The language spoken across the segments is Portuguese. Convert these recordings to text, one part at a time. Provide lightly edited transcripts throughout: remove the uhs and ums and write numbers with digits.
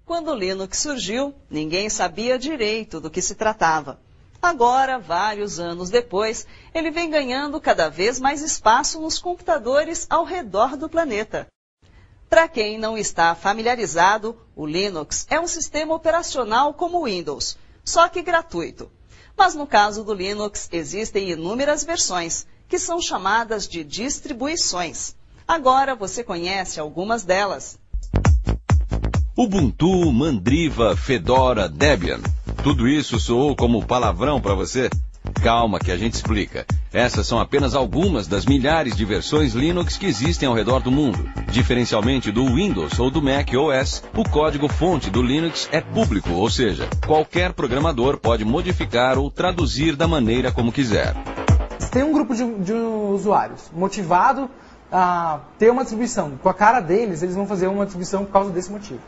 Quando o Linux surgiu, ninguém sabia direito do que se tratava. Agora, vários anos depois, ele vem ganhando cada vez mais espaço nos computadores ao redor do planeta. Para quem não está familiarizado, o Linux é um sistema operacional como o Windows, só que gratuito. Mas no caso do Linux, existem inúmeras versões, que são chamadas de distribuições. Agora você conhece algumas delas. Ubuntu, Mandriva, Fedora, Debian. Tudo isso soou como palavrão para você? Calma que a gente explica. Essas são apenas algumas das milhares de versões Linux que existem ao redor do mundo. Diferencialmente do Windows ou do Mac OS, o código-fonte do Linux é público, ou seja, qualquer programador pode modificar ou traduzir da maneira como quiser. Tem um grupo de usuários motivado a ter uma distribuição. Com a cara deles, eles vão fazer uma distribuição por causa desse motivo.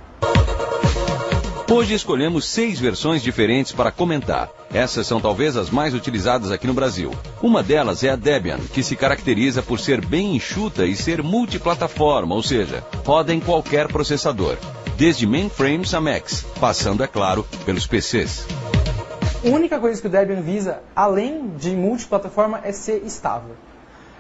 Hoje escolhemos 6 versões diferentes para comentar. Essas são talvez as mais utilizadas aqui no Brasil. Uma delas é a Debian, que se caracteriza por ser bem enxuta e ser multiplataforma, ou seja, roda em qualquer processador, desde mainframes a Macs, passando, é claro, pelos PCs. A única coisa que o Debian visa, além de multiplataforma, é ser estável.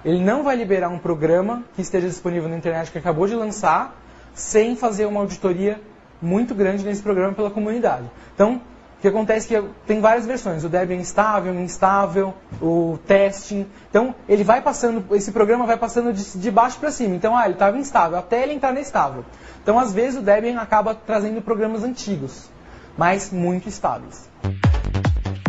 Ele não vai liberar um programa que esteja disponível na internet que acabou de lançar, sem fazer uma auditoria muito grande nesse programa pela comunidade. Então, o que acontece é que tem várias versões, o Debian estável, instável, o testing. Então, ele vai passando, esse programa vai passando de baixo para cima. Então, ele estava instável, até ele entrar na estável. Então, às vezes, o Debian acaba trazendo programas antigos, mas muito estáveis.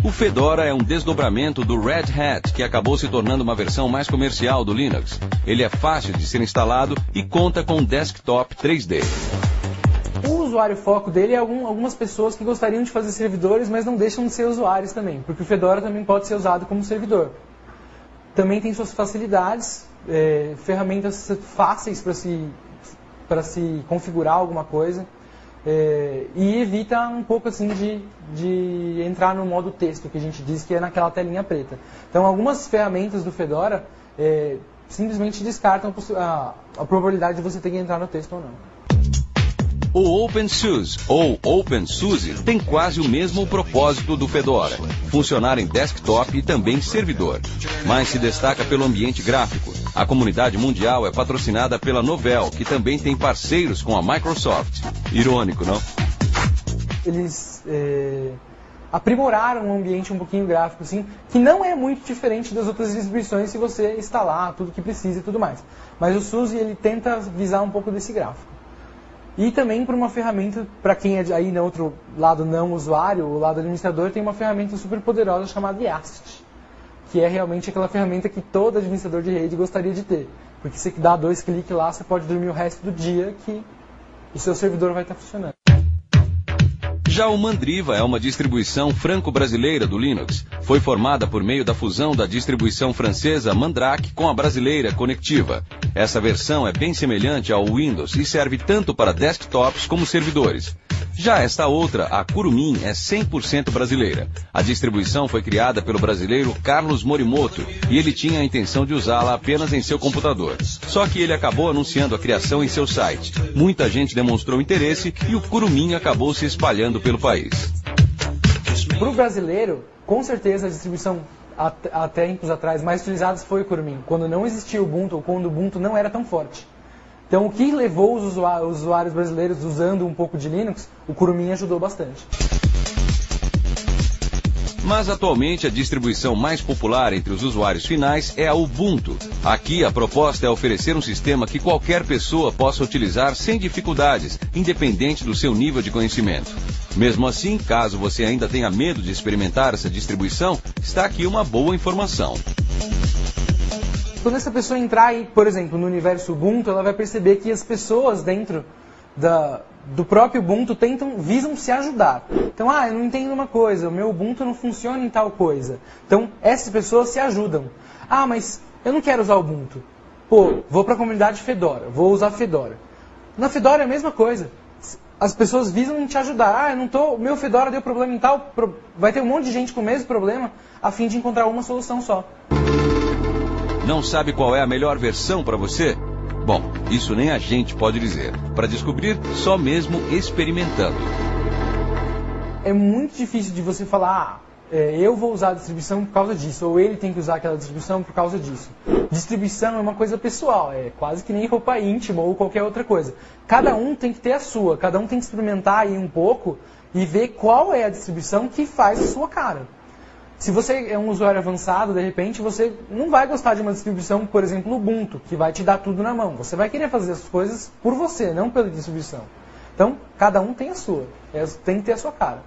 O Fedora é um desdobramento do Red Hat, que acabou se tornando uma versão mais comercial do Linux. Ele é fácil de ser instalado e conta com um desktop 3D. O usuário foco dele é algumas pessoas que gostariam de fazer servidores, mas não deixam de ser usuários também, porque o Fedora também pode ser usado como servidor. Também tem suas facilidades, ferramentas fáceis para se configurar alguma coisa, e evita um pouco assim de entrar no modo texto, que a gente diz que é naquela telinha preta. Então, algumas ferramentas do Fedora simplesmente descartam a probabilidade de você ter que entrar no texto ou não. O OpenSUSE, ou OpenSUSE, tem quase o mesmo propósito do Fedora, funcionar em desktop e também servidor, mas se destaca pelo ambiente gráfico. A comunidade mundial é patrocinada pela Novell, que também tem parceiros com a Microsoft. Irônico, não? Eles aprimoraram um ambiente um pouquinho gráfico, assim, que não é muito diferente das outras distribuições se você instalar tudo que precisa e tudo mais. Mas o SUSE, ele tenta visar um pouco desse gráfico. E também para uma ferramenta, para quem é aí no outro lado não usuário, o lado administrador, tem uma ferramenta super poderosa chamada YaST, que é realmente aquela ferramenta que todo administrador de rede gostaria de ter. Porque se você dá 2 cliques lá, você pode dormir o resto do dia que o seu servidor vai estar funcionando. Já o Mandriva é uma distribuição franco-brasileira do Linux. Foi formada por meio da fusão da distribuição francesa Mandrake com a brasileira Conectiva. Essa versão é bem semelhante ao Windows e serve tanto para desktops como servidores. Já esta outra, a Kurumin, é 100% brasileira. A distribuição foi criada pelo brasileiro Carlos Morimoto e ele tinha a intenção de usá-la apenas em seu computador. Só que ele acabou anunciando a criação em seu site. Muita gente demonstrou interesse e o Kurumin acabou se espalhando pelo país. Para o brasileiro, com certeza a distribuição há tempos atrás mais utilizada foi o Kurumin, quando não existia o Ubuntu ou quando o Ubuntu não era tão forte. Então, o que levou os usuários brasileiros usando um pouco de Linux, o Kurumin ajudou bastante. Mas atualmente a distribuição mais popular entre os usuários finais é a Ubuntu. Aqui a proposta é oferecer um sistema que qualquer pessoa possa utilizar sem dificuldades, independente do seu nível de conhecimento. Mesmo assim, caso você ainda tenha medo de experimentar essa distribuição, está aqui uma boa informação. Quando essa pessoa entrar aí, por exemplo, no universo Ubuntu, ela vai perceber que as pessoas dentro do próprio Ubuntu visam se ajudar. Então, eu não entendo uma coisa, o meu Ubuntu não funciona em tal coisa. Então, essas pessoas se ajudam. Mas eu não quero usar o Ubuntu. Vou para a comunidade Fedora, vou usar Fedora. Na Fedora é a mesma coisa. As pessoas visam te ajudar. O meu Fedora deu problema em tal... Vai ter um monte de gente com o mesmo problema, a fim de encontrar uma solução só. Não sabe qual é a melhor versão para você? Bom, Isso nem a gente pode dizer. Para descobrir, só mesmo experimentando. É muito difícil de você falar, eu vou usar a distribuição por causa disso, ou ele tem que usar aquela distribuição por causa disso. Distribuição é uma coisa pessoal, é quase que nem roupa íntima ou qualquer outra coisa. Cada um tem que ter a sua, cada um tem que experimentar aí um pouco e ver qual é a distribuição que faz a sua cara. Se você é um usuário avançado, de repente, você não vai gostar de uma distribuição, por exemplo, Ubuntu, que vai te dar tudo na mão. Você vai querer fazer as coisas por você, não pela distribuição. Então, cada um tem a sua, tem que ter a sua cara.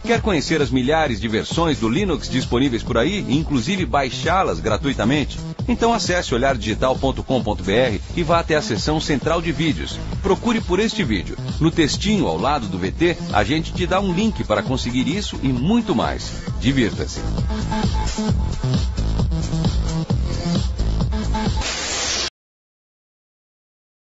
Quer conhecer as milhares de versões do Linux disponíveis por aí, inclusive baixá-las gratuitamente? Então acesse olhardigital.com.br e vá até a seção central de vídeos. Procure por este vídeo. No textinho ao lado do VT, a gente te dá um link para conseguir isso e muito mais. Divirta-se!